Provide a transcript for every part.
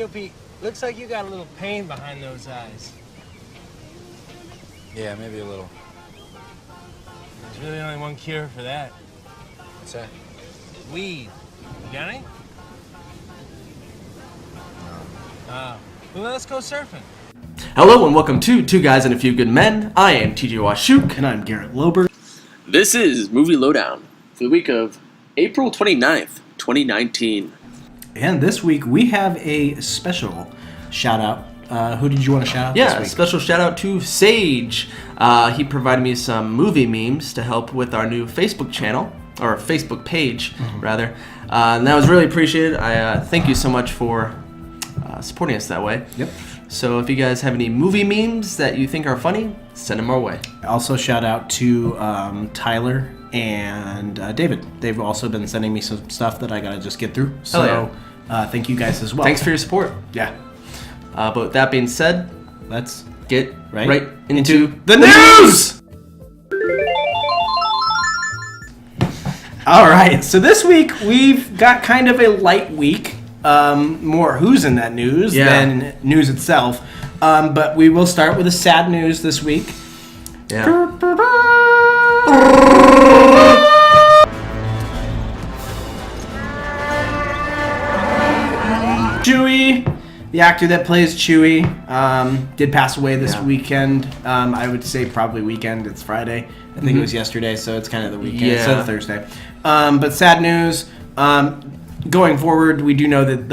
Q-Pete, looks like you got a little pain behind those eyes. Yeah, maybe a little. There's really only one cure for that. What's that? Weed. You got any? Oh. Well, let's go surfing. Hello and welcome to Two Guys and a Few Good Men. I am TJ Washuk. And I'm Garrett Lober. This is Movie Lowdown for the week of April 29th, 2019. And this week we have a special shout out. Who did you want to shout out this week? Special shout out to Sage. He provided me some movie memes to help with our new Facebook channel, or Facebook page, rather. And that was really appreciated. I thank you so much for supporting us that way. Yep. So if you guys have any movie memes that you think are funny, send them our way. Also shout out to Tyler and David. They've also been sending me some stuff that I gotta just get through. So thank you guys as well. Thanks for your support. Yeah. But with that being said, Let's get right into the news! All right, so this week we've got kind of a light week. More who's in that news than news itself. But we will start with the sad news this week. Yeah. Chewie, the actor that plays Chewie, did pass away this weekend. I would say probably weekend. It's Friday. I think it was yesterday, so it's kind of the weekend. Yeah. So Thursday. But sad news. Going forward, we do know that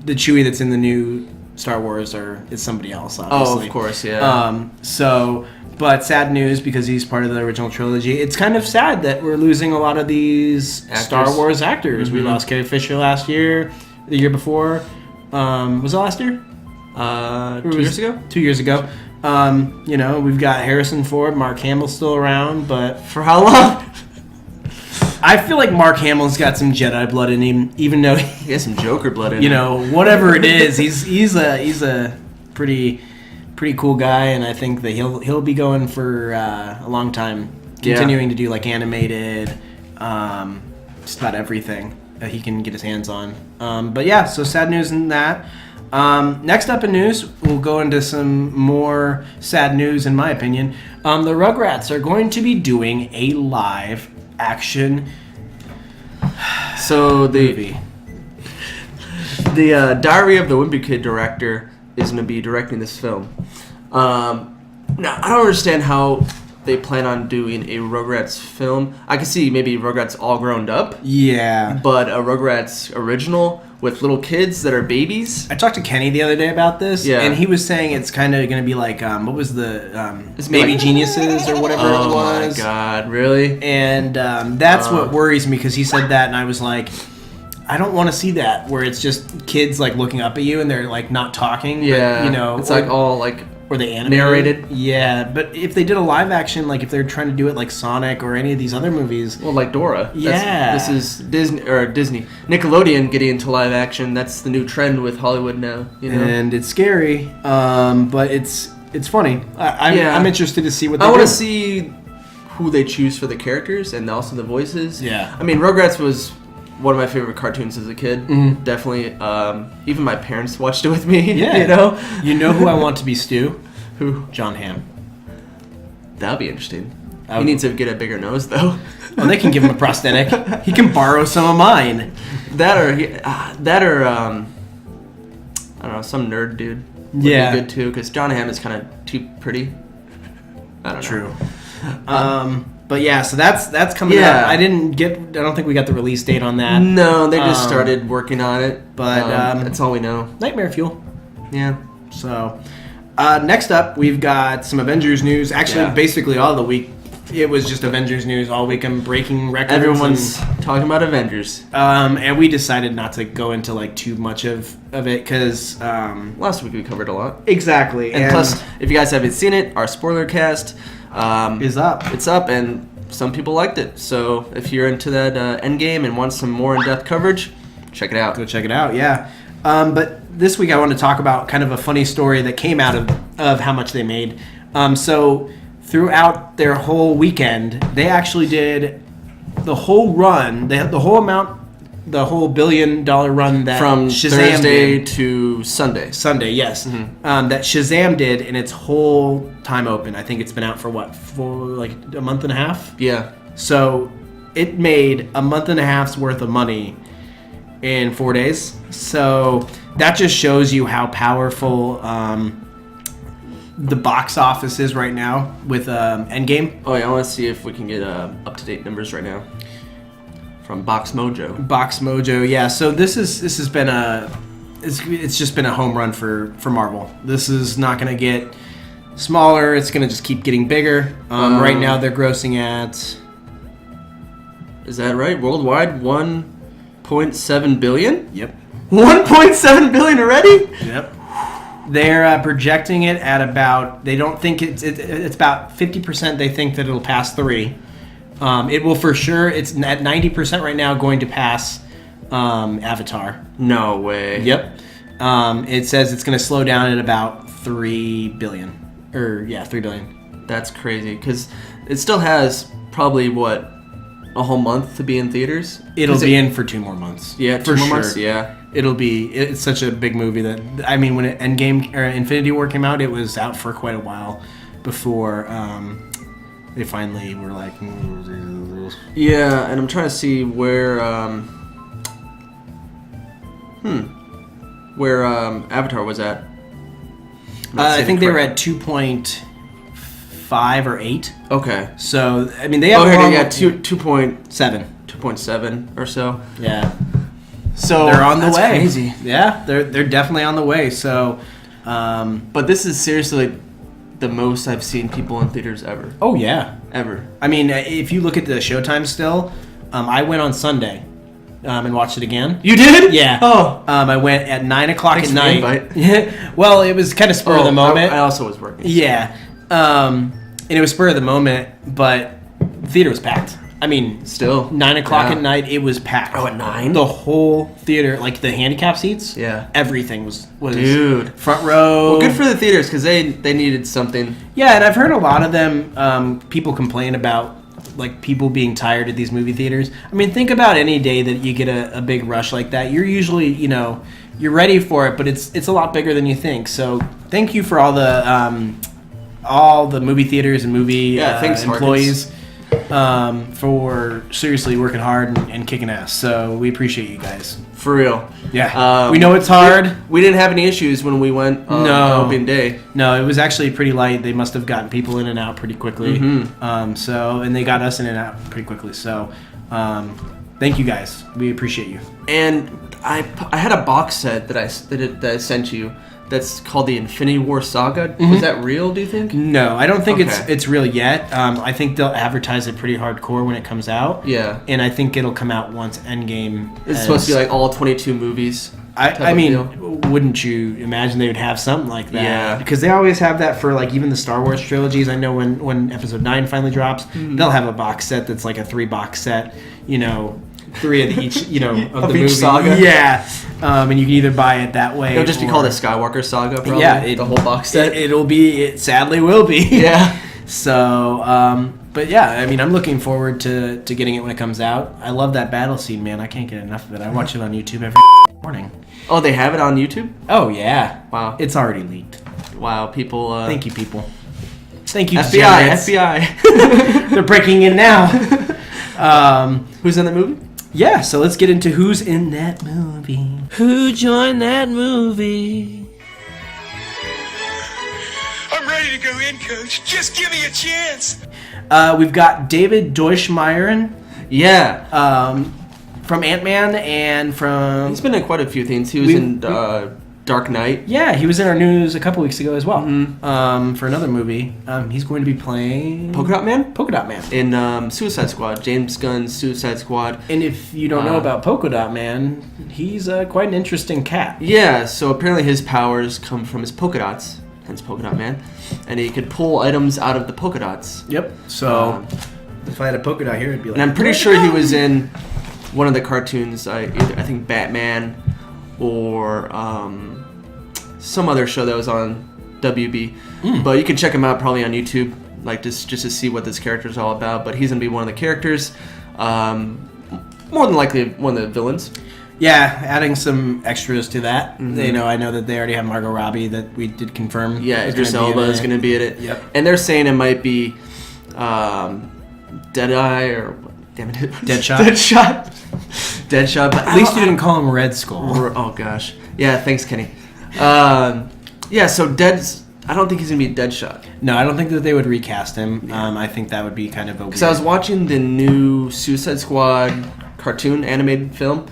the Chewie that's in the new Star Wars is somebody else, obviously. Oh, of course, yeah. But sad news because he's part of the original trilogy. It's kind of sad that we're losing a lot of these Star Wars actors. We lost Carrie Fisher last year, the year before. Was it last year? 2 years ago? 2 years ago. We've got Harrison Ford, Mark Hamill's still around, but For how long? I feel like Mark Hamill's got some Jedi blood in him, even though He has some Joker blood in him. Whatever it is, he's a pretty cool guy, and I think that he'll be going for a long time, continuing to do like animated, just about everything that he can get his hands on. So sad news in that. Next up in news, we'll go into some more sad news, in my opinion. The Rugrats are going to be doing a live action movie. The Diary of the Wimpy Kid director is going to be directing this film. Now, I don't understand how they plan on doing a Rugrats film. I can see maybe Rugrats all grown up. Yeah. But a Rugrats original with little kids that are babies. I talked to Kenny the other day about this, Yeah. and he was saying it's kind of going to be like, what was the It's Baby like- Geniuses or whatever it was. Oh my god, really? And that's what worries me, because he said that, and I was like, I don't want to see that, where it's just kids like looking up at you and they're like not talking. Yeah. But, it's like all like... Or they animated. Narrated. Yeah, but if they did a live action, like if they're trying to do it like Sonic or any of these other movies. Well, like Dora. Yeah. This is Disney. Nickelodeon getting into live action. That's the new trend with Hollywood now. And it's scary, but it's funny. I'm interested to see what they do. I want to see who they choose for the characters and also the voices. Yeah. I mean, Rugrats was one of my favorite cartoons as a kid. Mm-hmm. Definitely. Even my parents watched it with me. Yeah. You know who I want to be Stu? Who? John Hamm. That'll be interesting. He needs to get a bigger nose, though. Well, they can give him a prosthetic. He can borrow some of mine. That or I don't know, some nerd dude would be good too, because John Hamm is kind of too pretty. I don't know. True. But yeah, so that's coming up. I don't think we got the release date on that. No, they just started working on it. But that's all we know. Nightmare Fuel. Yeah. So next up, we've got some Avengers news. Actually, basically all the week, it was just Avengers news all week. I'm breaking records. Everyone's talking about Avengers. And we decided not to go into like too much of it because last week we covered a lot. Exactly. And plus, if you guys haven't seen it, our spoiler cast is up. It's up, and some people liked it. So if you're into that Endgame and want some more in-depth coverage, check it out. Go check it out. Yeah. But this week I want to talk about kind of a funny story that came out of how much they made. So throughout their whole weekend, they actually did the whole run. They had the whole amount the whole $1 billion run that From Shazam Thursday did. to Sunday. Sunday, yes. That Shazam did in its whole time open. I think it's been out for like a month and a half? Yeah. So it made a month and a half's worth of money in 4 days. So that just shows you how powerful the box office is right now with Endgame. Oh, yeah, I want to see if we can get up-to-date numbers right now. From Box Mojo. Box Mojo, yeah. So this has been it's just been a home run for Marvel. This is not going to get smaller. It's going to just keep getting bigger. Right now they're grossing at... Is that right? Worldwide, 1.7 billion? Yep. 1.7 billion already? Yep. They're projecting it at about... They don't think it's about 50%. They think that it'll pass 3. It will for sure. It's at 90% right now going to pass Avatar. No way. Yep. It says it's going to slow down at about 3 billion. 3 billion. That's crazy because it still has probably a whole month to be in theaters. It'll be in for 2 more months. Yeah, for 2 more sure. months. Yeah. It's such a big movie that when Endgame or Infinity War came out, it was out for quite a while before they finally were like. Yeah, and I'm trying to see where Avatar was at. I think they were at 2.5 or 8. Okay. So they have. 2.7. 2.7 or so. Yeah. So they're on the that's way. Crazy. Yeah, they're definitely on the way. So, but this is seriously like the most I've seen people in theaters ever. Oh yeah, ever. If you look at the showtime still, I went on Sunday and watched it again. You did? Yeah. Oh. I went at 9 o'clock Thanks at for the night. invite. Well, it was kind of spur of the moment. I also was working. Yeah. And it was spur of the moment, but the theater was packed. Still 9 o'clock at night, it was packed. Oh, at 9? The whole theater, like the handicap seats. Yeah. Everything was Dude. Front row. Well, good for the theaters because they needed something. Yeah, and I've heard a lot of them. People complain about like people being tired at these movie theaters. Think about any day that you get a big rush like that. You're usually you're ready for it, but it's a lot bigger than you think. So thank you for all the movie theaters and movie employees. For seriously working hard and kicking ass. So we appreciate you guys. For real. Yeah. We know it's hard. We didn't have any issues when we went on opening day. No, it was actually pretty light. They must have gotten people in and out pretty quickly. Mm-hmm. And they got us in and out pretty quickly. So thank you guys. We appreciate you. And I had a box set that I sent you. That's called the Infinity War Saga. Mm-hmm. Is that real, do you think? No, I don't think it's real yet. I think they'll advertise it pretty hardcore when it comes out. Yeah. And I think it'll come out once Endgame. It's supposed to be like all 22 movies. Wouldn't you imagine they would have something like that? Yeah. Because they always have that for like even the Star Wars trilogies. I know when Episode 9 finally drops, they'll have a box set that's like a 3-box set, 3 of each, of the movie. Saga. Yeah. And you can either buy it that way. It'll just be called the Skywalker Saga, probably. Yeah. The whole box set. It sadly will be. Yeah. So, but yeah, I'm looking forward to getting it when it comes out. I love that battle scene, man. I can't get enough of it. I watch it on YouTube every morning. Oh, they have it on YouTube? Oh, yeah. Wow. It's already leaked. Wow, people... Thank you, people. Thank you, FBI. They're breaking in now. Who's in the movie? Yeah, so let's get into who's in that movie. Who joined that movie? I'm ready to go in, Coach. Just give me a chance. We've got David Deutschmeyer. Yeah. From Ant-Man and from... He's been in quite a few things. He was in Dark Knight. Yeah, he was in our news a couple weeks ago as well. Mm-hmm. For another movie. He's going to be playing... Polka Dot Man? Polka Dot Man. In Suicide Squad. James Gunn's Suicide Squad. And if you don't know about Polka Dot Man, he's quite an interesting cat. Yeah, so apparently his powers come from his polka dots. Hence Polka Dot Man. And he could pull items out of the polka dots. Yep. So if I had a polka dot here, it'd be like... And I'm pretty sure he was in one of the cartoons. I think Batman or... some other show that was on WB. But you can check him out probably on YouTube, like just to see what this character is all about. But he's going to be one of the characters. more than likely one of the villains. Yeah, adding some extras to that. Mm-hmm. I know that they already have Margot Robbie that we did confirm. Yeah, Idris Elba is going to be in it. Yep. And they're saying it might be Deadeye or... Damn it. Deadshot. Deadshot. But at least you didn't call him Red Skull. Oh, gosh. Yeah, thanks, Kenny. Yeah, so I don't think he's going to be Deadshot. No, I don't think that they would recast him. I think that would be kind of a weird... Because I was watching the new Suicide Squad cartoon animated film,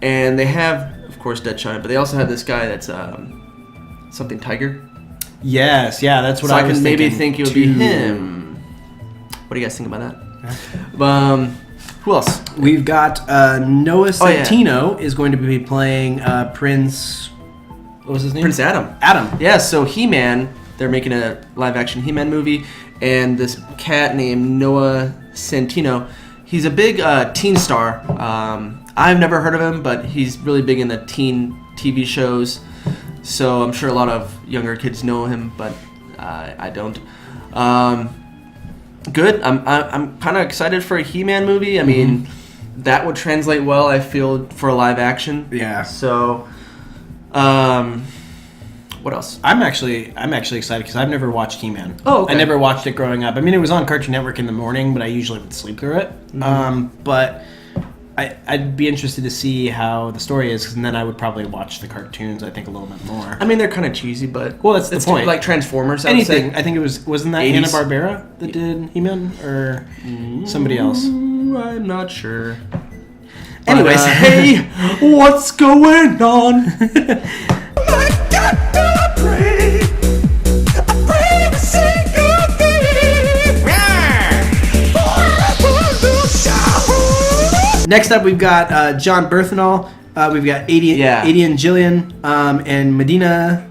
and they have, of course, Deadshot, but they also have this guy that's something Tiger. Yes, yeah, that's what I was thinking. So I can maybe think it would be him. What do you guys think about that? Who else? We've got Noah Centineo is going to be playing Prince... What was his name? Prince Adam. Yeah, so He-Man, they're making a live-action He-Man movie, and this cat named Noah Centineo, he's a big teen star. I've never heard of him, but he's really big in the teen TV shows, so I'm sure a lot of younger kids know him, but I don't. Good. I'm kind of excited for a He-Man movie. I mean, that would translate well, I feel, for a live-action. Yeah. So... what else? I'm actually excited because I've never watched He-Man. Oh, okay. I never watched it growing up. I mean, it was on Cartoon Network in the morning, but I usually would sleep through it. But I'd be interested to see how the story is, and then I would probably watch the cartoons, I think, a little bit more. I mean, they're kind of cheesy, but... Well, that's the point. Like Transformers, Anything. I think it wasn't that 80s? Hanna-Barbera that did He-Man? Or somebody else? I'm not sure. Anyways, hey, what's going on? Next up, we've got John Berthenol. We've got Adian Gillian and Medina.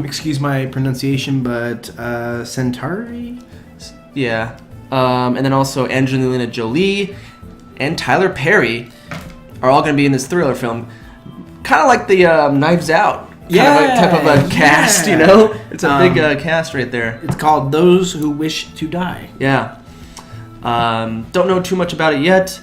Excuse my pronunciation, but Centauri? Yeah. And then also Angelina Jolie and Tyler Perry are all going to be in this thriller film. Kind of like the Knives Out type of a cast, you know? It's a big cast right there. It's called Those Who Wish to Die. Yeah. Don't know too much about it yet,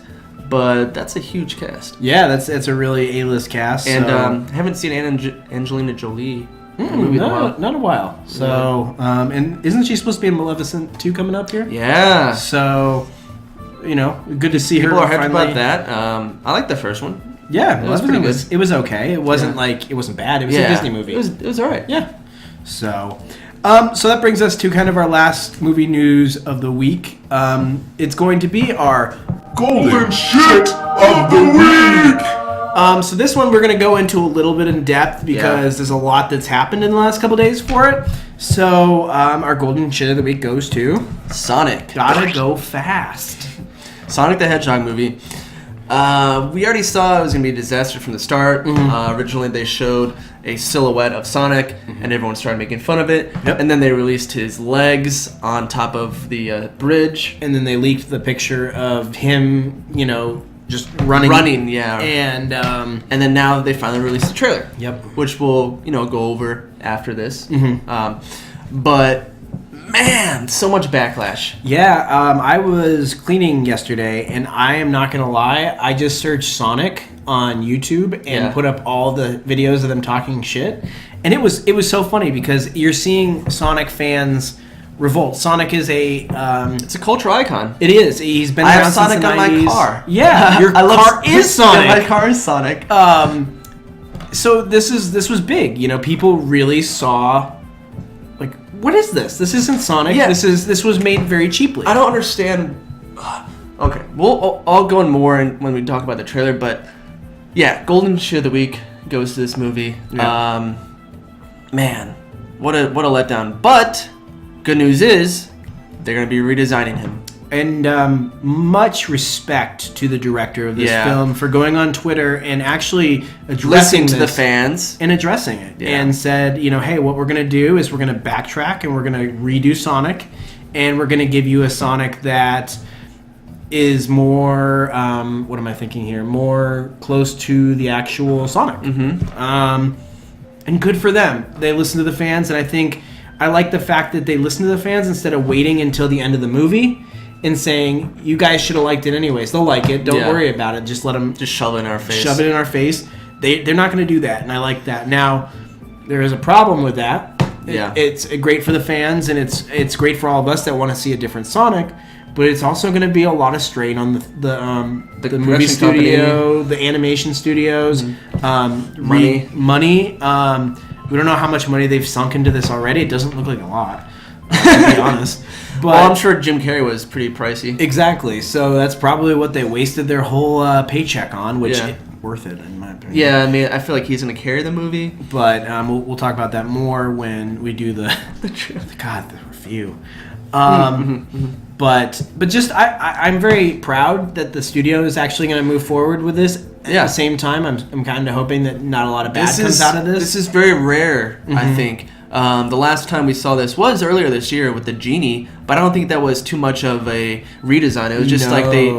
but that's a huge cast. Yeah, that's a really A-list cast. And haven't seen Angelina Jolie in a movie not a while. So, and isn't she supposed to be in Maleficent 2 coming up here? Yeah. So... good to see her. People are hyped about that. I like the first one. Yeah, it was pretty good. It was okay. It wasn't it wasn't bad. It was a Disney movie. It was all right. Yeah. So that brings us to kind of our last movie news of the week. It's going to be our Golden Shit of the Week. So this one we're going to go into a little bit in depth because there's a lot that's happened in the last couple days for it. So our Golden Shit of the Week goes to Sonic. Gotta go fast. Sonic the Hedgehog movie. We already saw it was going to be a disaster from the start. Originally, they showed a silhouette of Sonic, and everyone started making fun of it. Yep. And then they released his legs on top of the bridge. And then they leaked the picture of him, just running. Yeah. And then now they finally released the trailer. Yep. Which we'll, go over after this. But... man, so much backlash. Yeah, I was cleaning yesterday, and I am not going to lie, I just searched Sonic on YouTube and put up all the videos of them talking shit. And it was so funny because you're seeing Sonic fans revolt. Sonic is it's a cultural icon. It is. He's been around since Sonic the 90s. on my car. Yeah, your car is Sonic. Yeah, my car is Sonic. So this was big. people really saw... what is this? This isn't Sonic. Yeah. This was made very cheaply. I don't understand. Okay, I'll go in more when we talk about the trailer, but yeah, Golden Shit of the Week goes to this movie. Yeah. Man, what a letdown. But good news is they're gonna be redesigning him. And much respect to the director of this film for going on Twitter and actually addressing to the fans and addressing it and said, hey, what we're going to do is we're going to backtrack and we're going to redo Sonic, and we're going to give you a Sonic that is more, what am I thinking here? More close to the actual Sonic. And good for them. They listen to the fans, and I like the fact that they listen to the fans instead of waiting until the end of the movie and saying, you guys should have liked it anyways. They'll like it. Don't worry about it. Just let them... Just shove it in our face. Shove it in our face. They're not going to do that, and I like that. Now, there is a problem with that. Yeah. It's great for the fans, and it's great for all of us that want to see a different Sonic, but it's also going to be a lot of strain on the movie studio, the animation studios, money. We don't know how much money they've sunk into this already. It doesn't look like a lot, to be honest. But well, I'm sure Jim Carrey was pretty pricey. Exactly. So that's probably what they wasted their whole paycheck on, which is worth it in my opinion. Yeah, I mean, I feel like he's going to carry the movie. But we'll talk about that more when we do the review. But just I'm very proud that the studio is actually going to move forward with this. At the same time, I'm kind of hoping that not a lot of bad comes out of this. This is very rare, I think. The last time we saw this was earlier this year with the genie, but I don't think that was too much of a redesign. It was just like they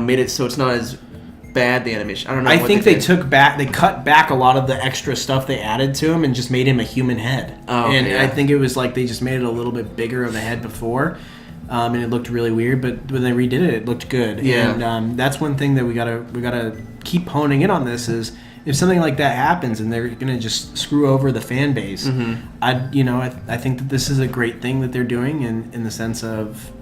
made it so it's not as bad, the animation. I don't know. I think they cut back a lot of the extra stuff they added to him and just made him a human head. Oh, okay, and I think it was like they just made it a little bit bigger of a head before, and it looked really weird. But when they redid it, it looked good. Yeah. And that's one thing that we gotta keep honing in on. This is if something like that happens and they're gonna just screw over the fan base. I think that this is a great thing that they're doing in the sense of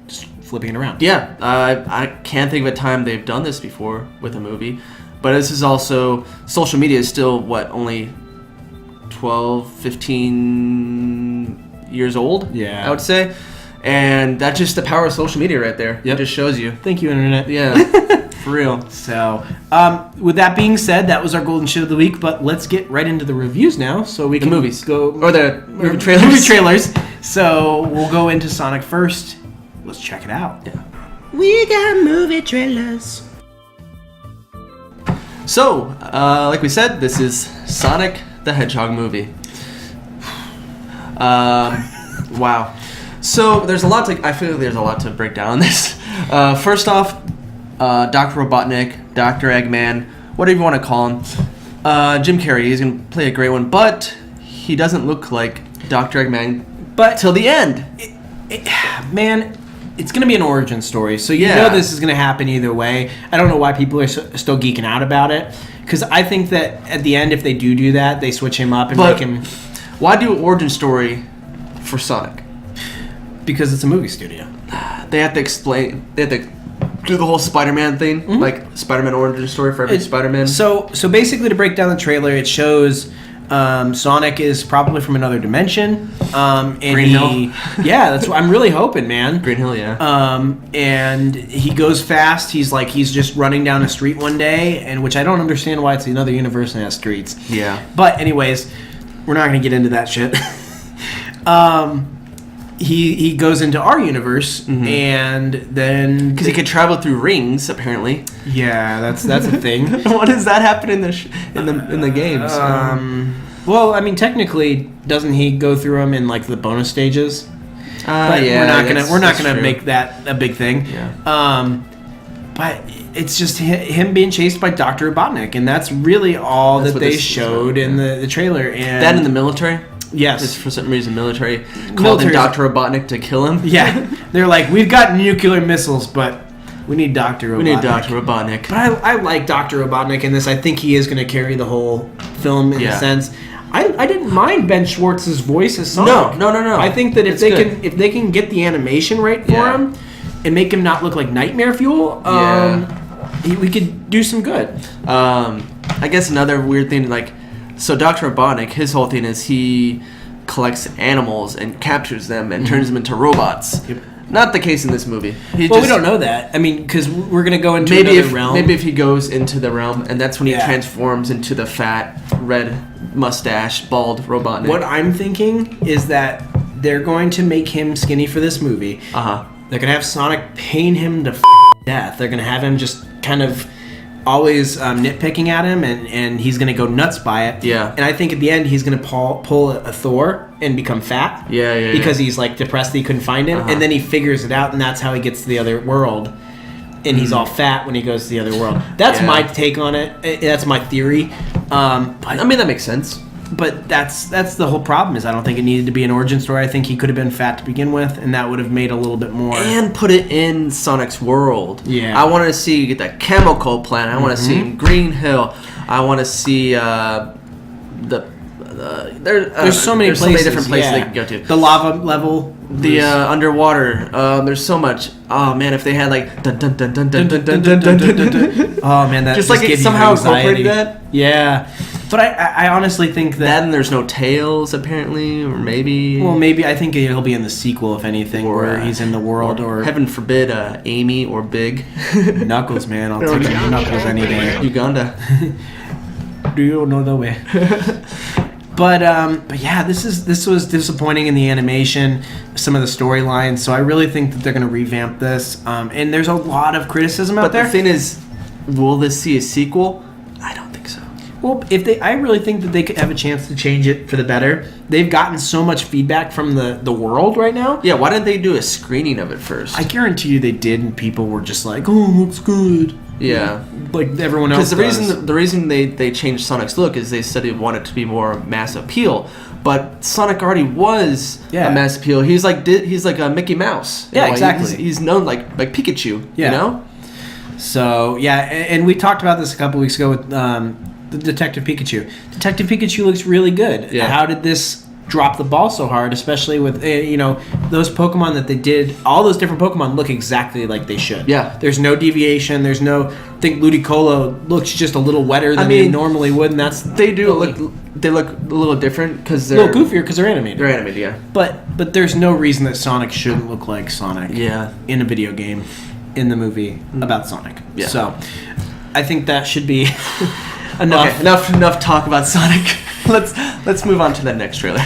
just flipping it around. Yeah, I can't think of a time they've done this before with a movie. But this is also, social media is still, only 12, 15 years old? Yeah. I would say. And that's just the power of social media right there. Yep. It just shows you. Thank you, Internet. Yeah, for real. So, with that being said, that was our golden shit of the week, but let's get right into the reviews now so we can movies. go... Or the movie trailers. Movie trailers. So, we'll go into Sonic first. Let's check it out. Yeah. We got movie trailers. So, like we said, this is Sonic the Hedgehog movie. Wow. So, I feel like there's a lot to break down on this. First off, Dr. Robotnik, Dr. Eggman, whatever you want to call him. Jim Carrey, he's going to play a great one, but he doesn't look like Dr. Eggman till the end. Man, it's going to be an origin story, so you know this is going to happen either way. I don't know why people are still geeking out about it, because I think that at the end, if they do that, they switch him up and make him... Why do an origin story for Sonic? Because it's a movie studio. They have to do the whole Spider-Man thing, like Spider-Man origin story for every Spider-Man. So basically, to break down the trailer, it shows Sonic is probably from another dimension. And Green Hill. Yeah, that's what I'm really hoping, man. Green Hill, yeah. And he goes fast. He's just running down a street one day, and which I don't understand why it's another universe and has streets. Yeah. But anyways, we're not going to get into that shit. He goes into our universe, and then because he could travel through rings, apparently. Yeah, that's a thing. What does that happen in the games? Well, I mean, technically, doesn't he go through them in like the bonus stages? But yeah, we're not gonna make that a big thing. Yeah. But it's just him being chased by Dr. Robotnik, and that's really all that they showed in the trailer. And that in the military. Yes. It's for some reason military called in Dr. Robotnik to kill him. Yeah. They're like, we've got nuclear missiles, but we need Dr. Robotnik. We need Dr. Robotnik. But I like Dr. Robotnik in this. I think he is going to carry the whole film in a sense. I didn't mind Ben Schwartz's voice as Sonic. No. I think that if they can get the animation right for him and make him not look like nightmare fuel, we could do some good. I guess another weird thing, so Dr. Robotnik, his whole thing is he collects animals and captures them and turns them into robots. Yep. Not the case in this movie. We don't know that. I mean, because we're going to go into another realm. Maybe if he goes into the realm, and that's when he transforms into the fat, red mustache, bald Robotnik. What I'm thinking is that they're going to make him skinny for this movie. Uh-huh. They're going to have Sonic pain him to death. They're going to have him just kind of always nitpicking at him, and he's going to go nuts by it. Yeah. And I think at the end, he's going to pull a Thor and become fat. Yeah. Because he's depressed that he couldn't find him. And then he figures it out, and that's how he gets to the other world. And he's all fat when he goes to the other world. That's my take on it. That's my theory. I mean, that makes sense. But that's the whole problem is I don't think it needed to be an origin story. I think he could have been fat to begin with, and that would have made a little bit more. And put it in Sonic's world. Yeah. I want to see you get that chemical plant. I want to see Green Hill. I want to see there's so many different places they can go to. The lava level. The underwater. There's so much. Oh man, if they had like dun dun dun dun dun dun dun dun dun dun. Oh man, that just like it somehow incorporated that. Yeah, but I honestly think that. Then there's no tails apparently, or maybe. Well, maybe I think he'll be in the sequel if anything, or, where he's in the world, or heaven forbid, Amy or Big. Knuckles, man, I'll take Knuckles any day. Uganda. Do you know the way? But yeah, this was disappointing in the animation, some of the storylines. So I really think that they're going to revamp this. And there's a lot of criticism out there. But the thing is, will this see a sequel? I don't think so. Well, I really think that they could have a chance to change it for the better. They've gotten so much feedback from the world right now. Yeah, why didn't they do a screening of it first? I guarantee you they did, and people were just like, "Oh, it looks good." Yeah, like everyone else. Because the reason they changed Sonic's look is they said they wanted it to be more mass appeal. But Sonic already was a mass appeal. He's like a Mickey Mouse. Yeah, exactly. He's known like Pikachu. Yeah. You know. So yeah, and we talked about this a couple weeks ago with the Detective Pikachu. Detective Pikachu looks really good. Yeah. How did this drop the ball so hard, especially with those Pokemon that they did? All those different Pokemon look exactly like they should. Yeah, there's no deviation. There's no. I think Ludicolo looks just a little wetter than they normally would, and that's they look a little different because they're a little goofier because they're animated. They're animated, yeah. But there's no reason that Sonic shouldn't look like Sonic. Yeah. In a video game, in the movie about Sonic. Yeah. So, I think that should be enough. Okay, enough talk about Sonic. Let's move on to the next trailer.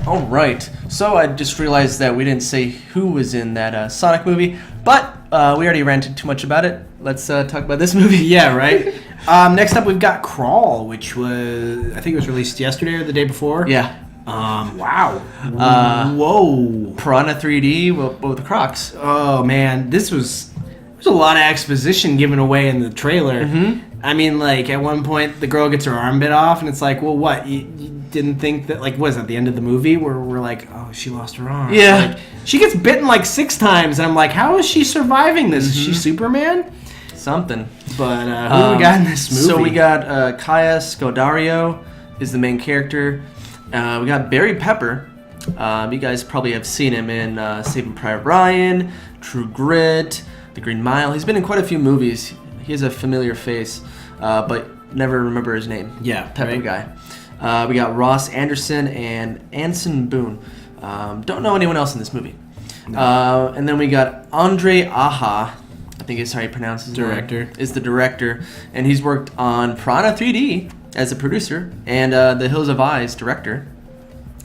All right. So I just realized that we didn't say who was in that Sonic movie, but we already ranted too much about it. Let's talk about this movie. Yeah, right. Next up, we've got Crawl, which was I think it was released yesterday or the day before. Yeah. Wow. Whoa. Piranha 3D with the Crocs. Oh man, there's a lot of exposition given away in the trailer. Mm-hmm. I mean, like, at one point, the girl gets her arm bit off, and it's like, well, what? You didn't think that, like, what is it, the end of the movie, where we're like, oh, she lost her arm? Yeah. Like, she gets bitten, like, 6 times, and I'm like, how is she surviving this? Is she Superman? Something. But who do we got in this movie? So we got Kaya Scodelario is the main character. We got Barry Pepper. You guys probably have seen him in Saving Private Ryan, True Grit, The Green Mile. He's been in quite a few movies. He has a familiar face, but never remember his name. Yeah, Pepper guy. We got Ross Anderson and Anson Boone. Don't know anyone else in this movie. No. And then we got Andre Aja. I think is how he pronounces his name. Is the director, and he's worked on Piranha 3D as a producer and The Hills of Eyes director.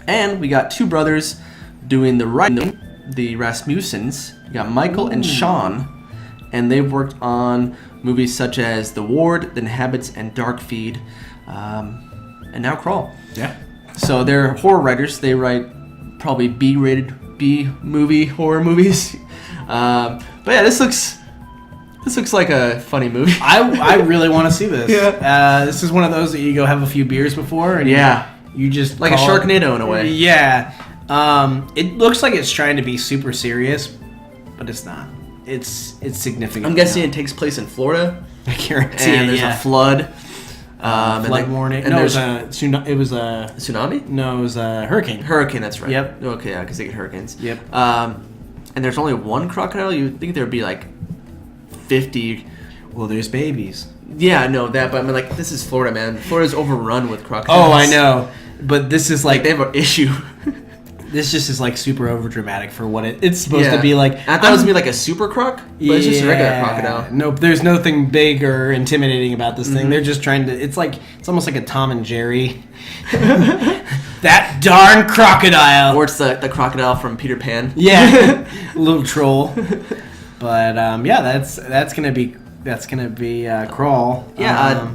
And we got 2 brothers doing the writing, the Rasmussens. We got Michael and Sean, and they've worked on movies such as The Ward, The Inhabits, and Dark Feed, and now Crawl. Yeah. So they're horror writers. They write probably B-rated B-movie horror movies. But yeah, this looks like a funny movie. I really want to see this. Yeah. This is one of those that you go have a few beers before, and you just like a Sharknado in a way. Yeah. It looks like it's trying to be super serious, but it's not. It's significant. I'm guessing it takes place in Florida. I guarantee. And there's a flood. Flood warning. And no, it was a tsunami. No, it was a hurricane. Hurricane, that's right. Yep. Okay, yeah, because they get hurricanes. Yep. And there's only one crocodile. You would think there would be like 50. Well, there's babies. Yeah, I know that, but I mean, like, this is Florida, man. Florida's overrun with crocodiles. Oh, I know. But this is like they have an issue. This just is like super over dramatic for what it's supposed to be. Like I thought it was gonna be like a super croc, but it's just a regular crocodile. Nope, there's nothing big or intimidating about this thing. They're just trying to. It's almost like a Tom and Jerry. That darn crocodile. Or it's the crocodile from Peter Pan. Yeah, little troll. But yeah, that's gonna be Crawl. Yeah,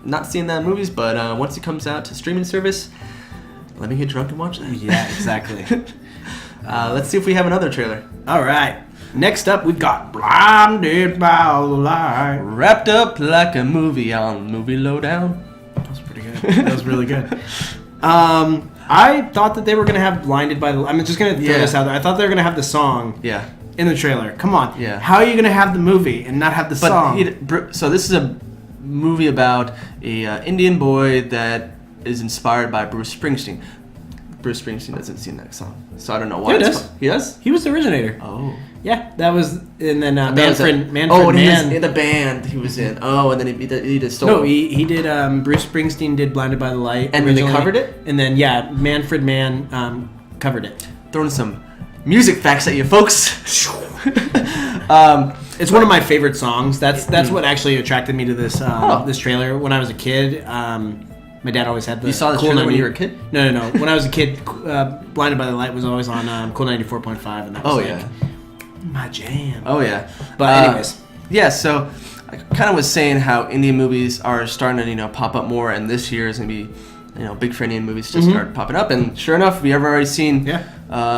not seeing that in movies, but once it comes out to streaming service, let me get drunk and watch that. Yeah, exactly. Let's see if we have another trailer. All right. Next up, we've got Blinded by the Light. Wrapped up like a movie on Movie Lowdown. That was pretty good. That was really good. I thought that they were gonna have "Blinded by the." I'm just gonna throw this out there. I thought they were gonna have the song. Yeah. In the trailer. Come on. Yeah. How are you gonna have the movie and not have the song? So this is a movie about a Indian boy that is inspired by Bruce Springsteen. Bruce Springsteen doesn't sing that song, so I don't know why. He does. He does? He was the originator. Oh. Yeah, that was, and then Manfred Mann. he was in the band he was in. Oh, and then he did solo. No, he did. Bruce Springsteen did "Blinded by the Light," and then they covered it. And then Manfred Mann covered it. Throwing some music facts at you, folks. It's one of my favorite songs. That's what actually attracted me to this this trailer. When I was a kid, my dad always had the. You saw the trailer when you were a kid? No. When I was a kid, "Blinded by the Light" was always on Cool 94.5, and that was my jam. Oh yeah. But anyways, yeah. So I kind of was saying how Indian movies are starting to pop up more, and this year is gonna be big for Indian movies to start popping up. And sure enough, we have already seen. Yeah.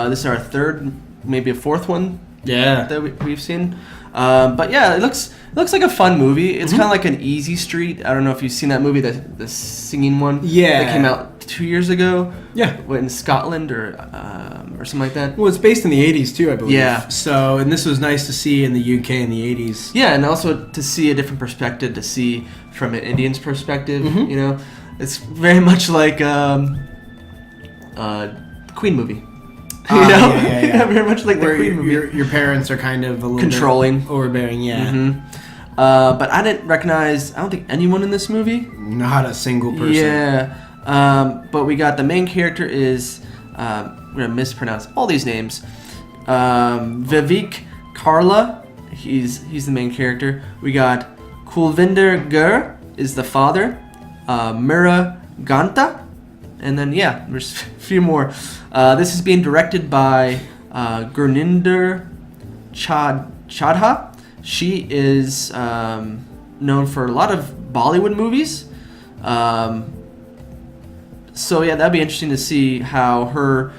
This is our third, maybe a fourth one. Yeah. That we've seen. But yeah, it looks like a fun movie. It's kind of like an Easy Street. I don't know if you've seen that movie, the singing one. Yeah. That came out 2 years ago. Yeah. In Scotland or something like that. Well, it's based in the 80s too, I believe. Yeah. So, and this was nice to see in the UK in the 80s. Yeah, and also to see a different perspective, to see from an Indian's perspective. It's very much like the Queen movie. Yeah. Very much like the Queen movie. Your parents are kind of a little controlling, bit overbearing. Yeah. But I didn't recognize. I don't think anyone in this movie. Not a single person. Yeah. But we got the main character is I'm gonna mispronounce all these names. Vivek Karla. He's the main character. We got Kulvinder Gur is the father. Mira Ganta. And then, there's a few more. This is being directed by Gurninder Chadha. She is known for a lot of Bollywood movies. So, that'd be interesting to see how her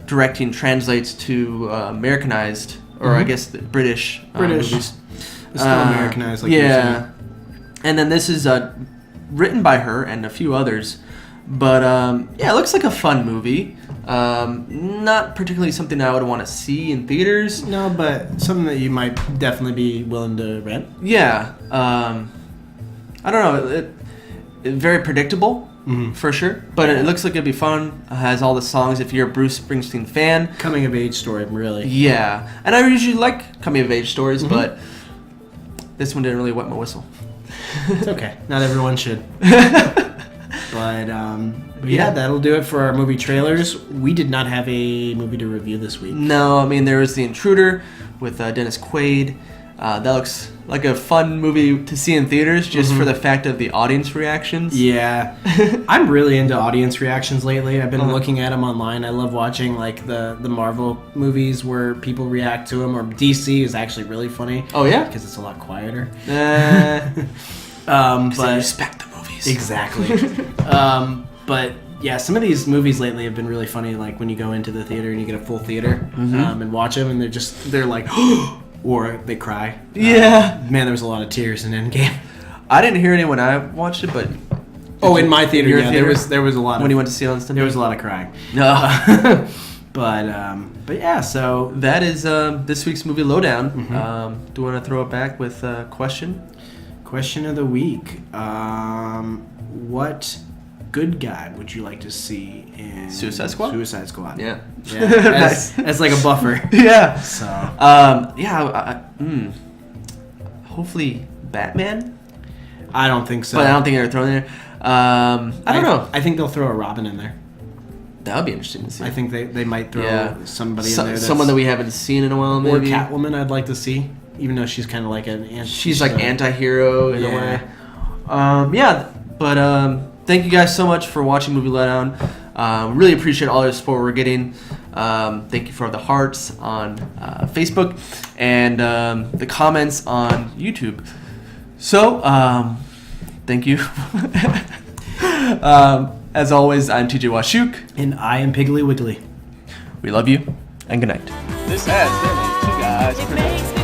directing translates to Americanized, or I guess the British movies. It's still Americanized, like you're saying. And then this is written by her and a few others. But, it looks like a fun movie. Not particularly something I would want to see in theaters. No, but something that you might definitely be willing to rent. Yeah. I don't know. It's very predictable, for sure. But it looks like it'd be fun. It has all the songs if you're a Bruce Springsteen fan. Coming of age story, really. Yeah. And I usually like coming of age stories, but this one didn't really wet my whistle. It's okay. Not everyone should. But that'll do it for our movie trailers. We did not have a movie to review this week. No, I mean, there was The Intruder with Dennis Quaid. That looks like a fun movie to see in theaters just for the fact of the audience reactions. Yeah. I'm really into audience reactions lately. I've been looking at them online. I love watching like the Marvel movies where people react to them, or DC is actually really funny. Oh, yeah? Because it's a lot quieter. But they respect the movies. Exactly. But yeah, some of these movies lately have been really funny. Like when you go into the theater and you get a full theater and watch them, and they're like, or they cry. Yeah. Man, there was a lot of tears in Endgame. I didn't hear any when I watched it, but in my theater, there was a lot. When you went to see it on Sunday, there was a lot of crying. No. But yeah, so that is this week's movie Lowdown. Do you want to throw it back with a question? Question of the week. What good guy would you like to see in Suicide Squad? Suicide Squad. Yeah. As like a buffer. Yeah. So. Hopefully Batman. I don't think so. But I don't think they're throwing there. I don't know. I think they'll throw a Robin in there. That would be interesting to see. I think they might throw somebody in there. Someone that we haven't seen in a while, maybe. Or Catwoman, I'd like to see, even though she's kind of like she's like anti-hero in a way. Thank you guys so much for watching Movie Lowdown. Really appreciate all your support we're getting. Thank you for the hearts on Facebook and the comments on YouTube. So, thank you. As always, I'm TJ Washuk. And I am Piggly Wiggly. We love you, and good night. This has been a Two Guys Production.